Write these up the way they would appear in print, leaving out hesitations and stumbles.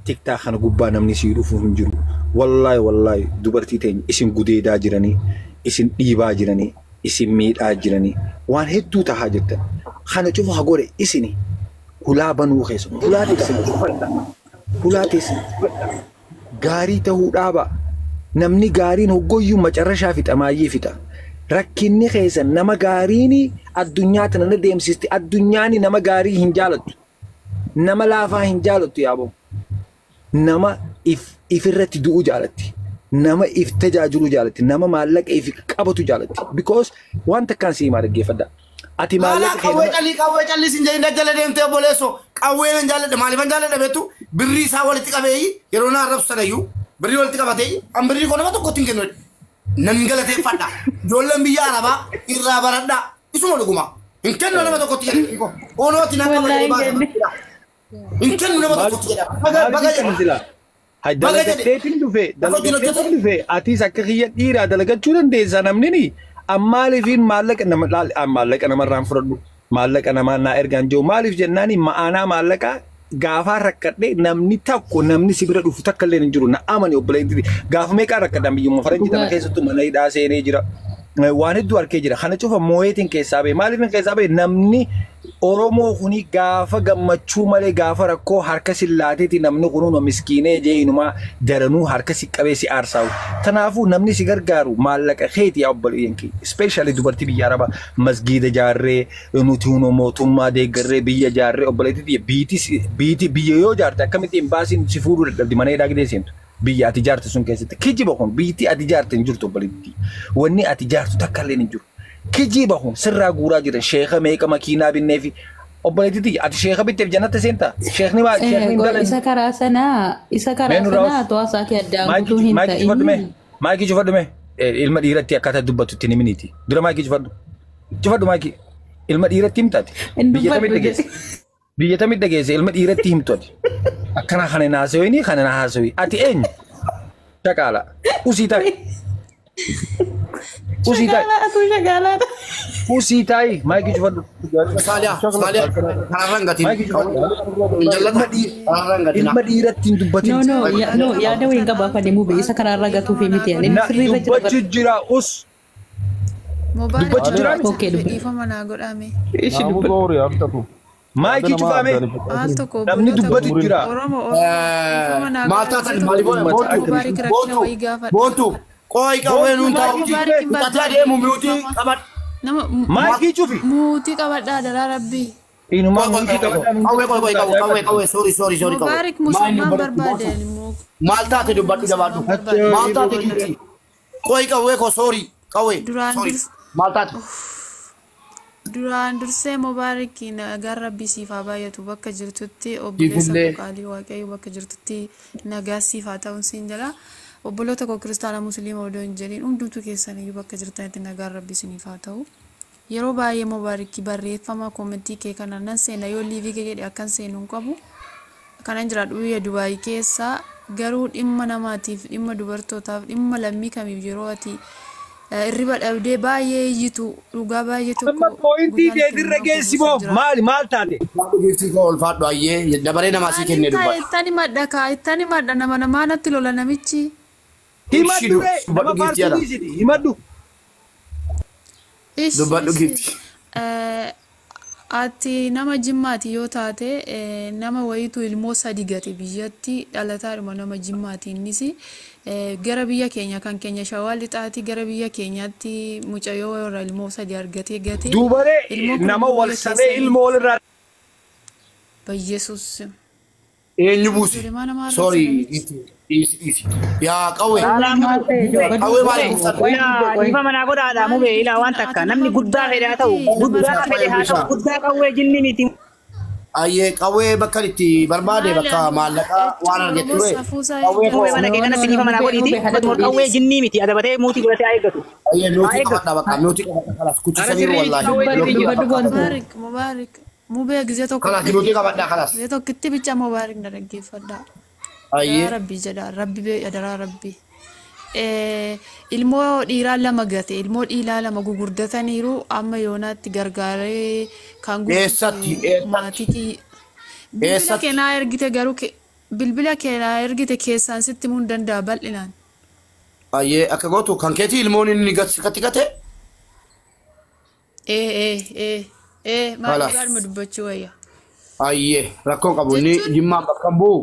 tiktaa kana gubbaa namni sii dhufu hin jiru. Wallahi dubartii teenya isin gudeedaa jiranii, isin dhiibaa jiranii, isin miidhaa jiranii waan hedduu tahaa jirtan. Kana cufa haa godhe isini hulaa banuu keessa hulaa teessan gaarii ta'uu dhaaba. Namni gaariin hoggoyyuu macarrashaa fixa maayyee fixa. Rakkinni keessa nama gaariin addunyaa tana na deemsisti. Addunyaan nama gaarii hin jaalattu. Nama laafaa hin jaalattu yaaboo. Nama ifirratti du'uu jaalatti. Nama if tajaajilu jaalatti. Nama maallaqa if qabatu jaalatti. Because waan takkaan sii maa dhaggeeffadha. Ati maallaqa qawwee callis hin jedhin dajjala deemtee obboleessoo qawwee nan jaalladha maaliifan jaalladha beektu birrii isaa walitti qabeeyyi yeroo naa arrabsanayyuu birrii walitti qabatee an birrii koo nama tokkotti hin kennu nan galateeffadha ijoolleen biyya arabaa irraa baradhaa isuma dhuguma hin kennu nama tokkotti jedha oonooti nan qabatee baasa hin kennu nama tokkotti jedha baga jedha. Dalagateetiin dhufe atiis akka kiyya dhiiraa dalagachuu dandeessa namni ammaaliifin maallaqa namarraan fudhadhu maallaqa namaa naa ergaan jiru maaliif jennaani ma'aanaa maallaqa gaafaa rakkadhe namni tokko namni si bira dhufu takka illee hin jiru na amani obboleetti gaafa meeqaa rakkadhaan biyyummaa faranjii tana keessattuu mana hidhaa seenee jira waan hedduu harkee jira kana cufa mooyeetiin keessaa ba'e maaliifin keessaa ba'e namni Oromoo kuni gaafa gammachuu malee gaafa rakkoo harka sillaateeti namni kunuun miskiinee jeenumaa daranuu harka si qabee si aarsaa'u. Kanaafuu namni si gargaaru maallaqa keeti yaa obboleeyyan kee especially dubartii biyya arabaa masgiida jaarree nuti mootummaa deeggarree biyya jaarree obboleetti biiti biyya yoo jaarte akkamittiin baasiin si fuudhuu dadhabdi mana hidhaa gidee seentu. Biyya ati jaarte sun keessatti kijiba kun biitii ati jaarte hin jirtu obboleetti. Wanni ati jaartu takka illee hin jiru. Kijiba kun sirraa guuraa jiran sheeka meeqa makiinaa binneefi obboleetti ati sheeka bitteef jannata seenta sheekni maal sheekni dalan isa karaa sanaa to'asaa kee addaan guutuu hin ta'in maakii cufadhume ilma dhiiratti akkaataa dubbatutti ni miniiti dura maakii cufadhu maakii ilma dhiiratti himtaati biyya tamit dhageesse ilma dhiiratti himtooti akkana kana naasawini kana naasawi ati eenyu shaqaala usii ta'e Usitai, maiki cufadhu. Saaliyaa kanarraan gatiin ilma dhiiratti hin dubbatin. No yaada waliin qabaafanii muu isa kanarraa gatuu fi miti dubbachuu jira us. Dubbachuu jira dhiifama naa godhame. Maiki cufame namni dubbatu jira. Maal taatan maaliif boontu Koi qawwee nuun taa'uuti utataa deemu muutii qabadha. Maakii cufi. Muutii qabadhaa daraa rabbii. Inumaa muutii qabadha. Qawwee sorry qawwee. Mubaarik musulmaan barbaadeen immoo. Maal taate dubbadhu jabaadhu. Maal taate gitti. Koi qawwee koo sorry qawwee. Maal taate. Duraan dursee Mubaarikiin nagaa rabbii siif haa baay'atu bakka jirtutti obboleessa qaalii waaqayyo bakka jirtutti nagaa siif haa ta'uun siin jala. Obboloota koo kiristaanaa musliima odoo hin jedhin hundumtuu keessaniyyuu bakka jirtanitti nagaan rabbii isiniif haa ta'u. Yeroo baay'ee Mubaarikii barreeffama koomentii kee kana nan seena yoo liivii kee jedhe akkan seenu hin qabu. Kanan jiraadhu biyya Dubaayii keessa garuu dhimma namaatiif dhimma dubartootaaf dhimma lammii kamiif yeroo ati irriba dhabdee baay'ee iyyitu dhugaa baay'ee tokko. Amma poointii keetirra geessi moo maal taate? Geessi koo ulfaadhu ayyee dabaree namaa sii kennee dubba. Ittani madda nama namaa natti lola namichi. Himadhu nama faarsuudhiisiti himadhu. Dubbadhu gifti. Ati nama jimmaati yoo taate nama wayitu ilmoo sadi gate biyyatti dhalataadhuma nama jimmaati innis gara biyya keenya kan keenya shawaa lixaati gara biyya keenyaatti mucayyoo irraa ilmoo sadi argatee gate. Dubaree nama wal sabee ilmoo walirraa. Bayyesus. Eenyu buusi. Sorry. Yaa qawwee. Qawwee maali? Ifa mana godhaadha mubee ilaa waan takka namni guddaa fedhaa ta'u guddaa fedhe haa ta'u guddaa qawwee jinni miti. Ayyee qawwee bakka itti barbaade bakka maallaqaa waan argate ture. Qawwee mana kee kanatti ifa mana godhiiti qawwee jinni miti adabatee muutii godhatee haa eeggatu. Ayyee muutii qabadha bakka muutii qabadha kalas kuchisanii wallaahi. Mubaarik mubee gisee tokko. Kalas muutii qabadha kalas. Gisee tokkitti bicha Mubaarik na dhaggeeffadha. Ayyee. Rabbi jedha rabbi bee adaraa rabbi. Ilmoo dhiiraa lama gate ilmoo dhiiraa lama gugurdataniiru amma yoonaatti gargaaree kan eessatti maatii bilbila keenyaa ergite garuu bilbila keeraa ergite keessaan sitti mun danda'a bal'inaan. Ayyee akka gootu kan keetii ilmoon inni gate. Maal gaadhuma dubbachuu wayya. Ayyee rakkoon qabu inni jimmaan bakka bu'u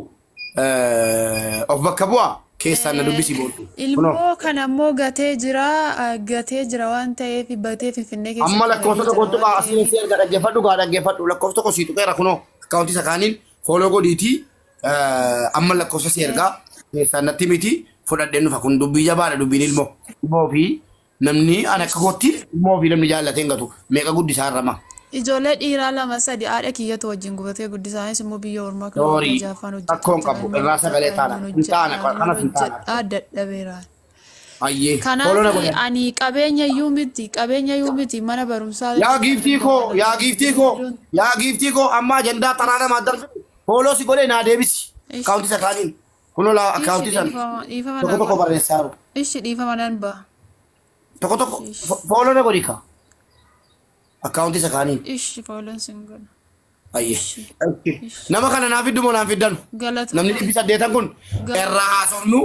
of bakka bu'a keessaan na dubbisi booddu. Ilmoo kana ammoo gatee jira waan ta'eef batee finfinnee keessa. Amma lakkoofsa tokkotu asii erga dhaggeeffadhu lakkoofsa tokko sii tuqeera kunoo akkaawuntii isa kaaniin fooloo godhiitii amma lakkoofsa si ergaa keessaan natti miti fudhadheen dhufa kun dubbii jabaadha dubbiin ilmoo fi namni an akka gootti ilmoo fi namni jaallatee hin gatu meeqa guddisaa irrama. Ijoollee dhiiraa 2-3 haadha kiyyatu wajjin gubatee guddisaanis immoo biyya ormaa kan jaafaan hojjetu. Akkoon qabu irraa sagalee taana hin taana kanas hin taana. Dadhabeeraan. Ayyee. Kanaaf ani qabeenya iyyuu miti mana barumsaa. Yaa giiftii koo amma ajandaa taraa namaa darbe fooloo si godhee naa deebisi. Akkaawuntii isa kaaniin. Kunoo akkaawuntii sana tokko barreessaa jiru. Ishi dhiifama nan ba'a. Tokko fooloo na godhi kaa. Akkaawuntii isa kaaniin. Ishi fooloon sin godha. Ayyee. Nama kana naaf fiddu moo naaf fiddanu? Namni 800 kun irraa haasofnu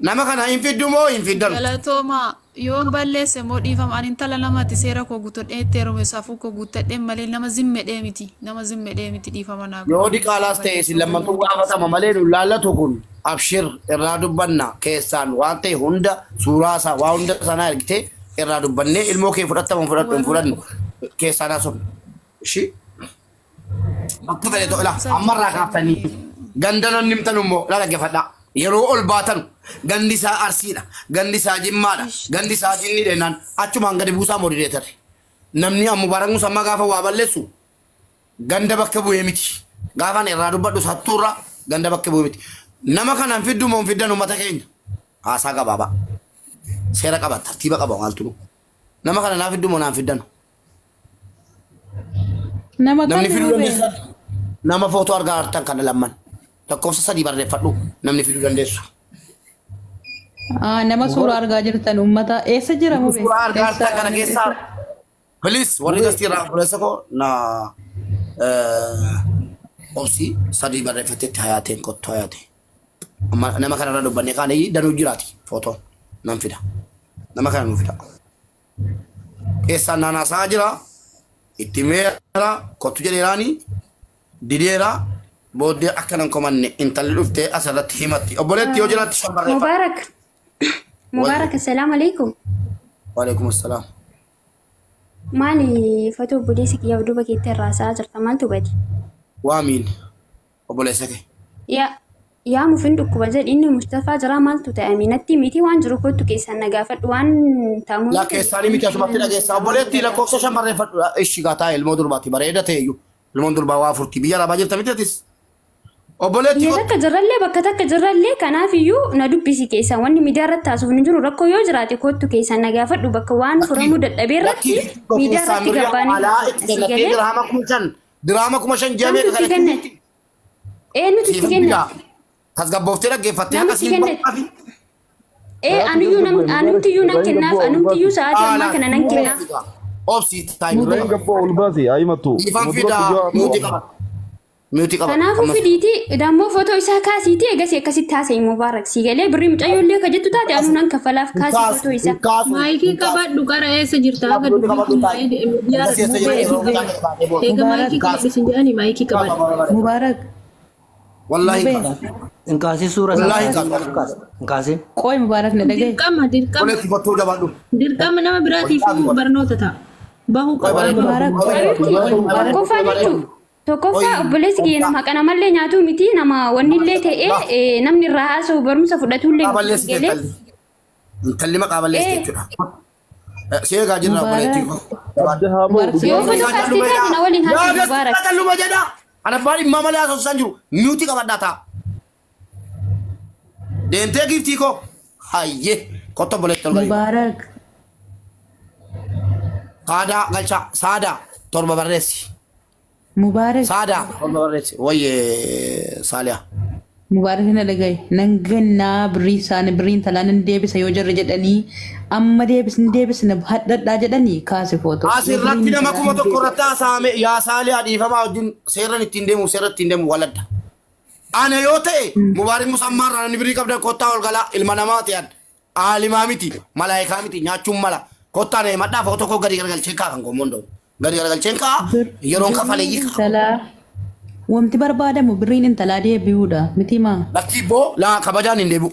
nama kana hin fiddu moo hin fiddanu? Galatooma yoon balleesse moo dhiifama ani intala lamatti seera koo guuttadhee itti heerume saafuu koo guuttadhee malee nama zimmedhee miti dhiifama naa. Yoo diqaalaas ta'e isin lammattuu gaafatama malee nu laallatu kun abshir irraa dubbanna keessaan waan ta'e hunda suuraa isaa waa hunda sanaa ergitee irraa dubbannee ilmoo kee fudhannu keessaan haasofnu. Ishii bakka fedhe ta'e ammarraa kaaftanii gandanan nimtan immoo dhaggeeffadhaa. Yeroo ol baatan gandi isaa Arsiidha, gandi isaa Jimmaadha, gandi isaa Jinni dheennaan achumaan gadi buusaa moodireetarre. Namni ammoo barangu sammaa gaafa waa balleessu ganda bakka bu'ee miti. Gaafaan irraa dubbadhu sattuurraa ganda bakka bu'ee miti. Nama kanaan fiddu moo hin fiddan uummata keenya? Haasaa gabaabaa. Seera qaba, tartiiba qaba maaltu. Nama kana naaf fiddu moo naan fiddan? Namni fiduu dandeessan. Nama footoo argaa hartan kana lamman. Lakkoofsa 3 barreeffadhu namni fiduu dandeessu. Nama suuraa argaa jirtan uummata eessa jira moo suuraa argaa jirtan kana keessaa please warri gastii irraa obboleessa koo na obsi 3 barreeffatetti hayaateen kottu hayaate. Nama kana irra dubbanne kaan danuu jiraati footoo nan fida. Nama kana nu fida. Keessaan naanaasaa jira itti meera kottu jedheeraanii dideera. Booddee akkanan komanne intalli dhuftee asirratti himatti. Obboleetti yoo jiraatti Mubaarak. Mubaarak assalaamu alaikum. Waalaikum assalaam. Maali fatoo obboleessi kiyyaa duuba keetti irraa sa'aa jirta maaltu badi? Waamiin obboleessa kee. Yaa mufin dhukkuba jedhi inni Mustafaa jira maaltu ta'e aminatti miti waan jiru kottu keessan na gaafadhu waan ta'amu. Yaa keessaanii miti asumatti dhageessa. Obboleetti lakkoofsa 5 barreeffadhu. Ishi gaataa ilmoo durbaatti bareeda ta'eyyuu. Ilmoon durbaa waa furtii biyya rabaa jirta miti atis. Obboleetti takka jirrallee bakka takka jirrallee kanaaf iyyuu na dubbisi keessan wanni miidiyaa irratti haasofnu jiru rakkoo yoo jiraate kottu keessan na gaafadhu bakka waan furamuu dadhabee irratti miidiyaa irratti gabaanii diraama 5,000 jamee nuti itti kenna tasgabbooftee dhaggeeffattee anuyyuu nan kennaaf anumtiyyuu sa'aatii ammaa kana nan kennaaf. Obsi taayimii gabboo ol baase aayimatu ifaan fidaa muuti qaba. Kanaafuu fidiiti dammoo footoo isaa kaasiiti eegasii akkasitti haasa'e Mubaarak si galee birrii mucayyoo ka jettu taate anu nan kaffalaaf kaasii footoo isaa. Maayikii qabadhu qara eessa jirta akka dubbisu eega maayikii qabbisin jedhani maayikii qabadhu. Mubaarak. Wallahi inkaasi suura inkaasi. Qoy Mubaarak na dhagaye. Dirqama nama biraatiif barnoota ta'a. Bahu qaba. Mubaarak. Tokkoffaa jechuun. Tokkoffaa obboleessi kiyya nama kana mallee nyaatu miti nama wannillee ta'ee namni irraa haasa'u barumsa fudhatullee galee. Intalli maqaa balleessi jechuudha. Seegaa jirra obboleetti. Yoo footoo kaastii taate na waliin haasa'u Mubaarak. Qalluma jedha. Ana baali immaa malee haasa'uusaan jiru miutii qabadhaa ta'a. Deemtee giiftii koo hayyee kottu obboleetti ol galii. Mubaarak. Saadaa galchaa saadaa torba barreessi. Mubaarak. Saadaa torba barreessi wayyee saaliyaa. Mubaarak na dhagaye nan gannaa birrii isaanii birriin talaan deebisa yoo jarra jedhanii amma deebisna hadhadhaa jedhanii kaase footoo. Asirratti nama 1,000 irratti haasa'ame yaa saaliyaa dhiifamaa wajjin seerran ittiin deemu waladda. Ana yoo ta'e mubaarik musammaarraa ni birii qabda kottaa ol galaa ilma namaatiyan aalimaa miti malaayikaa miti nyaachuun mala kottaa na himadhaa fa'oo tokko gadi garagalcheen kaa kan gomoondoo gadi garagalcheen kaa yeroon kafaleeyyii kaa. Salaa. Wanti barbaadamu birriin intalaa deebi'uudha miti maa. Lakki boo laa kabajaan hin deebi'u.